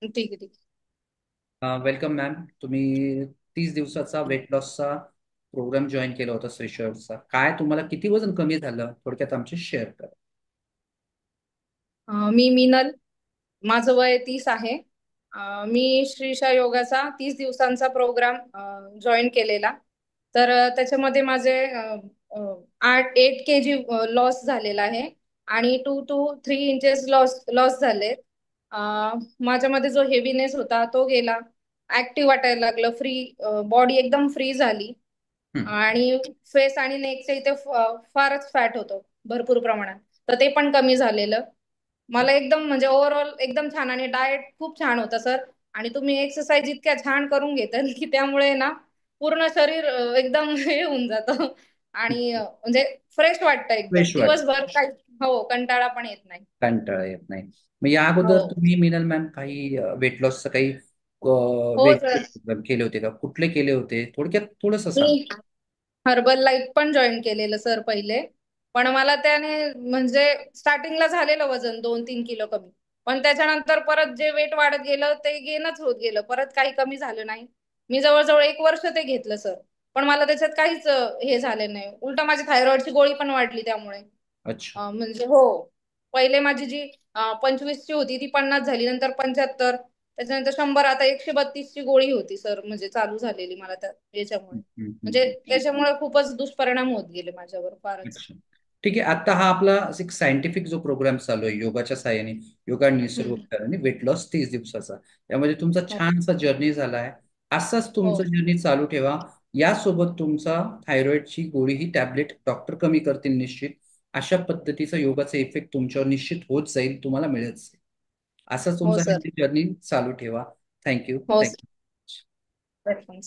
ठीक आहे, ठीक वेलकम मॅम. तुम्ही 30 दिवसाचा आहे. वेट लॉसचा प्रोग्राम जॉईन केला होता श्रीशर्टचा. काय तुम्हाला किती वजन कमी झालं थोडक्यात आमचे शेअर करा. मी मीनल. माझं वय 30 आहे. मी श्रीशा योगाचा 30 दिवसांचा प्रोग्राम जॉईन केलेला. तर त्याच्यामध्ये माझे 8 केजी लॉस झालेला आहे आणि 2 to 3 इंचेस लॉस लॉस झाले. माझ्यामध्ये जो हेवीनेस होता तो गेला. ऍक्टिव्ह वाटायला लागलं, फ्री बॉडी एकदम फ्री झाली. हं. आणि फेस आणि नेकच्या इथे फारच फॅट होतं भरपूर प्रमाणात. तर ते पण कमी झालेलं. मला एकदम म्हणजे ओव्हरऑल एकदम छान, आणि डाएट खूप छान होता सर. आणि तुम्ही एक्सरसाइज इतक्या छान करून घेता की त्यामुळे ना पूर्ण शरीर एकदम हे होऊन जातं. आणि म्हणजे फ्रेश वाटतं एकदम फ्रेश वाटत, दिवसभर काही. हो, कंटाळा पण येत नाही. कंटाळा येत नाही. मग या हो. अगोदर तुम्ही मिनल मॅम काही वेट लॉसचं काही हो वेट सर. प्रोग्राम केले होते का? कुठले केले होते थोडक्यात थोडंसं सांग. मी हर्बल लाईफ पण जॉईन केलेलं सर पहिले. पण मला त्याने म्हणजे स्टार्टिंगला झालेलं वजन 2-3 किलो कमी. पण त्याच्यानंतर परत जे वेट वाढत गेलं ते गेनच होत गेलं, परत काही कमी झालं नाही. मी जवळजवळ 1 वर्ष ते घेतलं सर. पण मला त्याच्यात काहीच हे झाले नाही. उलट माझी थायरॉइडची गोळी पण वाढली त्यामुळे. अच्छा. म्हणजे हो. पहिले माझी जी 25 ची होती ती 50 झाली, नंतर 75, त्याच्यानंतर 100, आता 132 ची गोळी होती सर, म्हणजे चालू झालेली मला त्या याच्यामुळे. हं, हं, हं, म्हणजे हं. त्याच्यामुळे खूपच दुष्परिणाम होत गेले माझ्यावर फारच. अच्छा. ठीक आहे. आता हा आपला एक सायंटिफिक जो प्रोग्राम चालू आहे योगाच्या सहाय्याने, योगा आणि हम्म. निसर्गोपचार आणि वेट लॉस 30 दिवसाचा, त्यामध्ये तुमचा हो. छानसा जर्नी झाला आहे. असाच हो. तुमचा जर्नी चालू ठेवा. यासोबत तुमचा थायरॉइडची गोळी ही टॅबलेट डॉक्टर कमी करतील निश्चित. अशा पद्धतीचा योगाचा इफेक्ट तुमच्यावर निश्चित होत जाईल, तुम्हाला मिळत जाईल. असा हो तुमचा सर. जर्नी चालू ठेवा. थँक्यू. हो थँक्यू. सर.